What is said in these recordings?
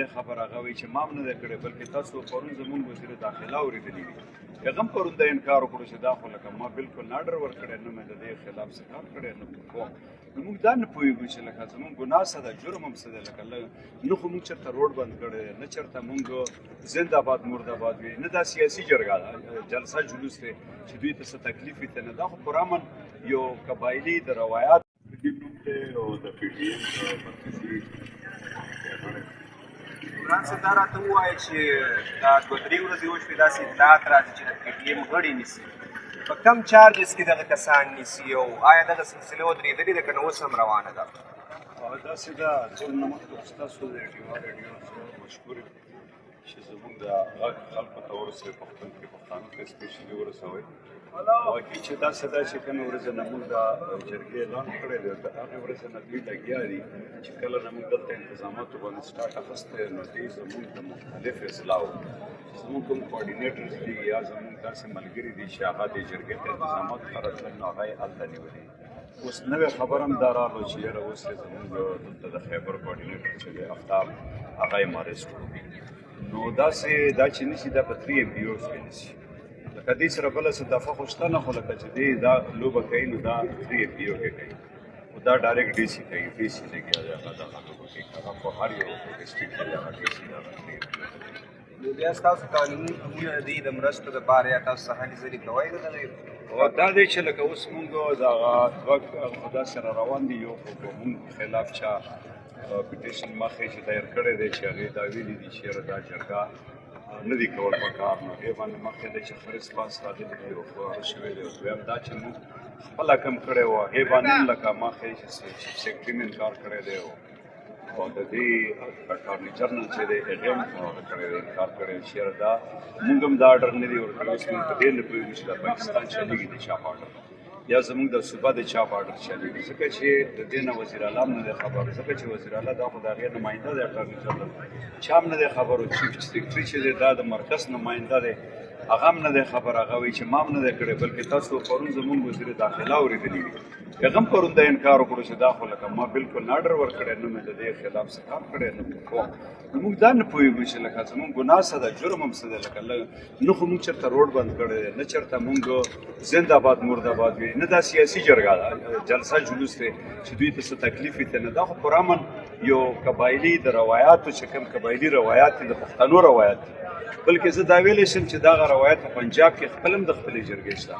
دی خبر هغه وایي چې ما هم نه دی کړی بلکې تاسو پرون زموږ وزیر داخله اورېدلي دي هغه هم پرون دا انکار وکړو چې دا خو لکه ما بالکل نه ډر ورکړی نه مې د دې خلاف څه کار کړی نه کوم نو موږ دا نه پوهېږو چې لکه زموږ ګناه څه ده جرم هم څه دی لکه نه خو موږ چېرته روډ بند کړی دی نه چېرته موږ زنده‌باد مرده‌باد وي نه دا سیاسي جرګه ده جلسه جلوس دی چې دوی ته څه تکلیف وي ته نه دا خو پرامن یو قبایلي د روایات او د پی ټي ایم مرکزي عمران صاحب دا راته ووایه چې دا 2-3 ورځې وشوې داسې اطلاعات راځي چې د پی ټي ایم غړي نیسي په کم چارجز کې دغه کسان نیسي او آیا دغه سلسله ودرېدلې ده که نه اوس هم روانه ده داسې ده ټول نه مخکې ستاسو د راډیو مشکور یم چې زموږ د غږ خلکو ته ورسوئ پښتون کې پښتانه ته سپیشلي ورسوئ واقعي چې داسې ده چې کومې ورځې نه موږ د جرګې اعلان کړی دی د هغې ورځې نه دوی لګیا دي چې کله نه موږ دلته انتظاماتو باندې سټارټ اخیستی نو دوی زموږ د مختلف اصلاحو زموږ کوم کوارډینیټرز دي یا زموږ داسې ملګري دي چې هغه د جرګې ته انتظامات ته راتلل نو هغه یې هلته نیولي اوس نوې خبر هم دا راغلو چې یاره اوس یې زموږ دلته د خیبر کوارډینیټر چې دی افتاب هغه یې مارست کړو نو داسې دا چې نیسي دا په 3 MPOs کې نیسي لکه دې سره بله څه دفعه خو شته نه خو لکه چې دې دا لوبه کوي نو دا 3 MPO کې کوي خو دا ډایرکټ ډي سي کوي ډي سي لګیا دی هغه دغه لوبه کوي هغه په هر یو ډسټرکټ کې هغه ډي سي دغه 3 MPO نو بیا ستاسو قانوني حقونه دي د مرستو دپاره یا تاسو څه هلې ځلې کوئ د دغې دا دی چې لکه اوس مونږ دغه غږ خدا سره روان دي یو خو په مونږ خلاف چا پټیشن مخې چې دایر کړی دی چې هغې دا ویلي دي چې یاره دا جرګه نه دي کول پکار نو هغې باندې مخکې دی چې ښه رسپانس راغلی دی او ښه شوی دی او دویم دا چې مونږ خپله کم کړی وو هغې باندې هم لکه ما ښایي چې چیف سیکرټري مې انکار کړی دی او د دې اټارني جنرال چې دی هغې هم هغه کړی دی انکار کړی دی چې یاره دا مونږ هم دا اډر نه دي ورکړی اوس مونږ په دې نه پوهېږو چې د پاکستان چلېږي د چا په اډر یا زموږ د صوبه د چا په اډر چلېږي ځکه چې د دې نه وزیر اعلی هم نه دی خبر ځکه چې وزیر اعلی دا خو د هغې نماینده دی اټارني جنرال چا هم نه دی خبر او چیف سیکرټري چې دی دا د مرکز نماینده دی هغه هم نه دی خبر هغه وایي چې ما هم نه دی کړی بلکې تاسو پرون زموږ وزیر داخله اورېدلي دي هغه هم پرون دا انکار وکړو چې دا خو لکه ما بالکل نه ډر ورکړی نه مې د دې خلاف څه کار کړی نه کوم نو موږ دا نه پوهېږو چې لکه زموږ ګناه څه ده جرم هم څه دی لکه نه خو موږ چېرته روډ بند کړی دی نه چېرته موږ زنده‌باد مرده‌باد وي نه دا سیاسي جرګه ده جلسه جلوس دی چې دوی ته څه تکلیف وي ته نه دا خو پرامن یو قبایلي د روایاتو چې کوم قبایلي روایات دي د پښتنو روایات دي بلکې زه دا ویلی شم چې دغه روایت په پنجاب کې خپل هم د خپلې جرګې شته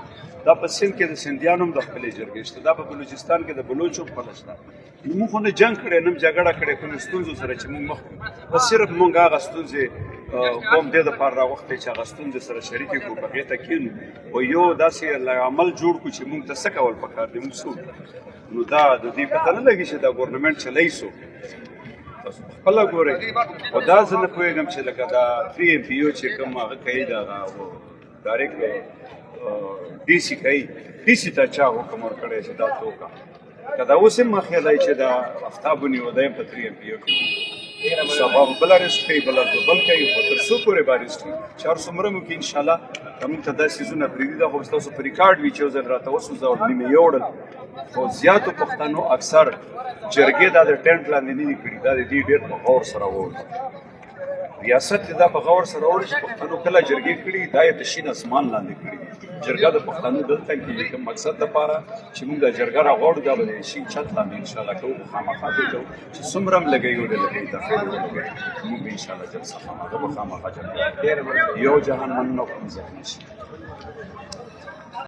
دا په سند کې د سندیانو هم د خپلې جرګې شته دا په بلوچستان کې د بلوچو خپله شته نو موږ خو نه جنګ کړی نه هم جګړه کړې کومې ستونزو سره چې موږ مخ کړو بس صرف موږ هغه ستونزې قوم دې دپاره راغوښتې چې هغه ستونزې سره شریکې کړو په هغې ته کښېنو او یو داسې عمل جوړ کړو چې موږ ته څه کول پکار دي موږ څوک نو دا د دې پته نه لګي چې دا ګورنمنټ چلی څوک تاسو خپله ګورئ او دا زه نه پوهېږم چې لکه دا 3 MPO چې کوم هغه کوي دغه ډایرکټ ډي سي کوي ډي سي ته چا حکم ورکړی چې دا څه وکړه که دا اوس هم مخیلی چې دا افتاب ونیو دی هم په 3 MPO کې سبا به بل اریسټ کوي بل بل کوي خو تر څو پورې به اریسټ کوي چې هر څومره مو کې انشاءالله که موږ ته دا څیزونه پرېږدي دا خو به ستاسو په ریکارډ وي چې یو ځل راته وسوځول نیمې یوړل خو زیاتو پښتنو اکثر جرګې دا د ټینټ لاندې نه دي کړي دا د دې ډېر په غور سره وړي ریاست دا په غور سره وړي چې پښتنو کله جرګې کړي دا یې د شین اسمان لاندې کړي جرګه د پښتنو دلته کې کوم مقصد دپاره چې موږ دا جرګه راغواړو دا به د شین چت لاندې انشاءالله کوو خامخا به کوو چې څومره هم لګوي ولې لګوي دا خیر ولګوي موږ به انشاءالله جلسه خامخا به خامخا جرګه یو جهان من نه کوم ځای نشي